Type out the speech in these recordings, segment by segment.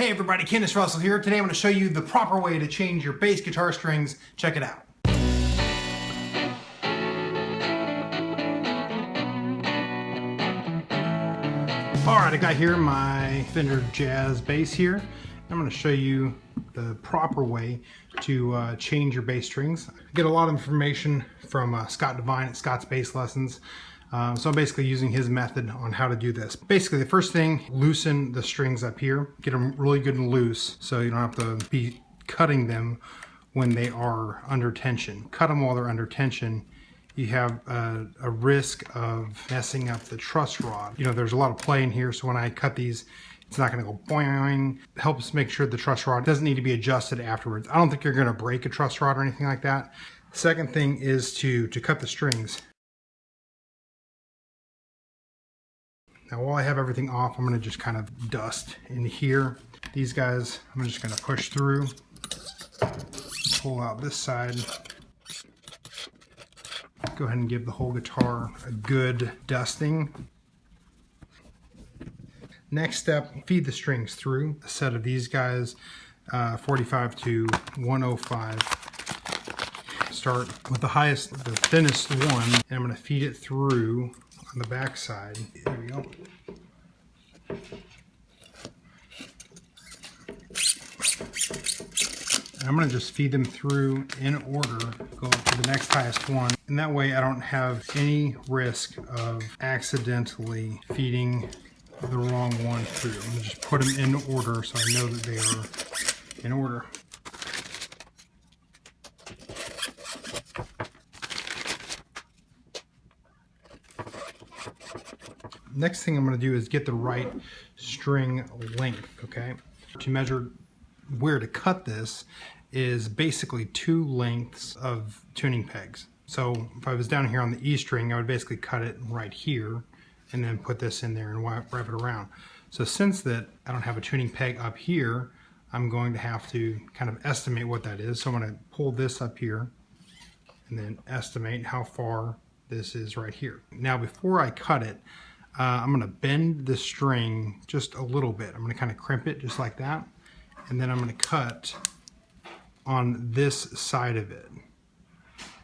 Hey everybody, Kenneth Russell here. Today I'm going to show you the proper way to change your bass guitar strings. Check it out. Alright, I got here my Fender Jazz bass here. I'm going to show you the proper way to change your bass strings. I get a lot of information from Scott Devine at Scott's Bass Lessons. So I'm basically using his method on how to do this. Basically, the first thing, loosen the strings up here. Get them really good and loose so you don't have to be cutting them when they are under tension. Cut them while they're under tension. You have a risk of messing up the truss rod. You know, there's a lot of play in here, so when I cut these, it's not going to go boing. It helps make sure the truss rod doesn't need to be adjusted afterwards. I don't think you're going to break a truss rod or anything like that. Second thing is to cut the strings. Now while I have everything off, I'm going to just kind of dust in here. These guys, I'm just going to push through, pull out this side. Go ahead and give the whole guitar a good dusting. Next step, feed the strings through. A set of these guys, 45 to 105. Start with the thinnest one, and I'm going to feed it through on the back side. There we go. And I'm going to just feed them through in order, go to the next highest one. And that way I don't have any risk of accidentally feeding the wrong one through. I'm going to just put them in order so I know that they are in order. Next thing I'm going to do is get the right string length, okay? To measure where to cut this is basically 2 lengths of tuning pegs. So if I was down here on the E string, I would basically cut it right here and then put this in there and wrap it around. So since that I don't have a tuning peg up here, I'm going to have to kind of estimate what that is. So I'm going to pull this up here and then estimate how far this is right here. Now before I cut it, I'm going to bend the string just a little bit. I'm going to kind of crimp it just like that. And then I'm going to cut on this side of it.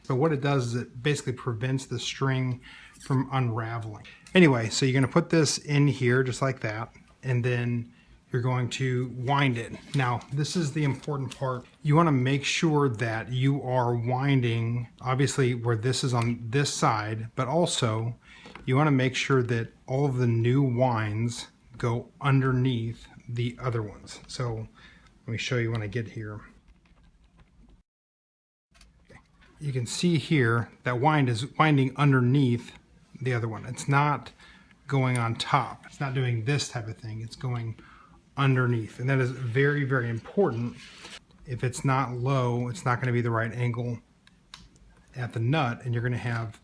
So what it does is it basically prevents the string from unraveling. Anyway, so you're going to put this in here just like that. And then you're going to wind it. Now, this is the important part. You want to make sure that you are winding, obviously, where this is on this side, but also you want to make sure that all of the new winds go underneath the other ones. So let me show you when I get here. Okay. You can see here that wind is winding underneath the other one. It's not going on top. It's not doing this type of thing. It's going underneath. And that is very, very important. If it's not low, it's not going to be the right angle at the nut, and you're going to have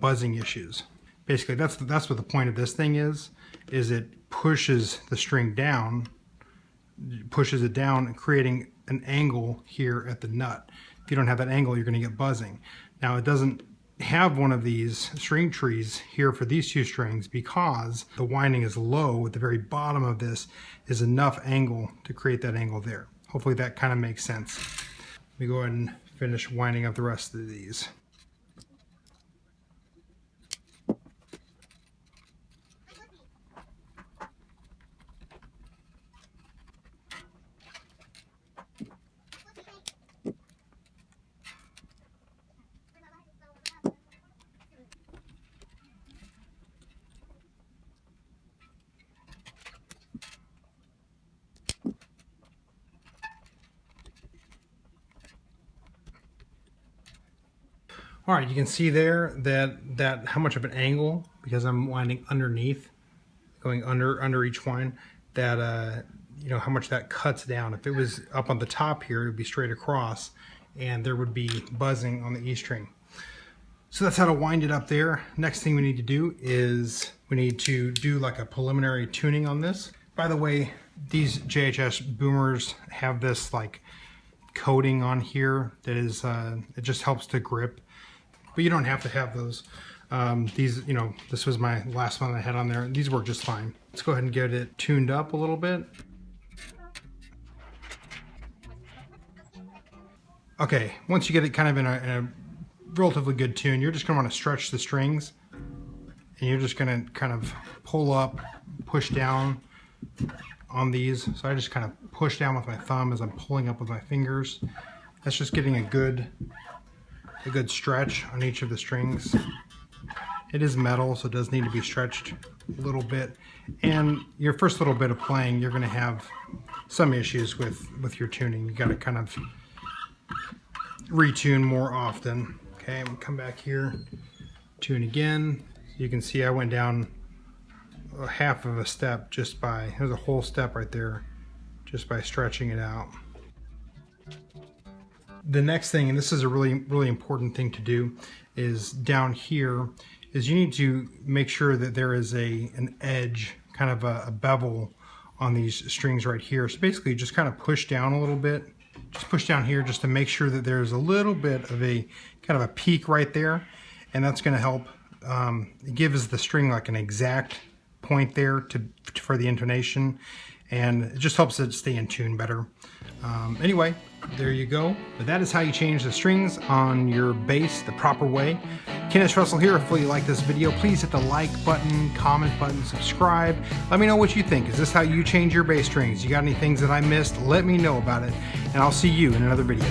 buzzing issues. Basically, that's what the point of this thing is it pushes the string down, pushes it down, creating an angle here at the nut. If you don't have that angle, you're going to get buzzing. Now, it doesn't have one of these string trees here for these 2 strings because the winding is low. At the very bottom of this is enough angle to create that angle there. Hopefully that kind of makes sense. Let me go ahead and finish winding up the rest of these. All right, you can see there that how much of an angle, because I'm winding underneath, going under each wind, that you know how much that cuts down. If it was up on the top here, it would be straight across, and there would be buzzing on the E string. So that's how to wind it up there. Next thing we need to do is we need to do like a preliminary tuning on this. By the way, these JHS boomers have this like coating on here that is it just helps to grip. But you don't have to have those. These, you know, this was my last one I had on there. These work just fine. Let's go ahead and get it tuned up a little bit. Okay, once you get it kind of in a relatively good tune, you're just gonna wanna stretch the strings, and you're just gonna kind of pull up, push down on these. So I just kind of push down with my thumb as I'm pulling up with my fingers. That's just getting a good stretch on each of the strings. It is metal, so it does need to be stretched a little bit. And your first little bit of playing, you're gonna have some issues with your tuning. You gotta kind of retune more often. Okay, I'm gonna come back here, tune again. You can see I went down a half of a step just by, there's a whole step right there, just by stretching it out. The next thing, and this is a really important thing to do, is down here, is you need to make sure that there is an edge, kind of a bevel on these strings right here. So basically just kind of push down a little bit, just push down here just to make sure that there's a little bit of a kind of a peak right there, and that's going to help. It gives the string like an exact point there for the intonation, and it just helps it stay in tune better. Anyway, there you go. But that is how you change the strings on your bass the proper way. Kenneth Russell here. Hopefully you like this video. Please hit the like button, comment button, subscribe. Let me know what you think. Is this how you change your bass strings? You got any things that I missed? Let me know about it, and I'll see you in another video.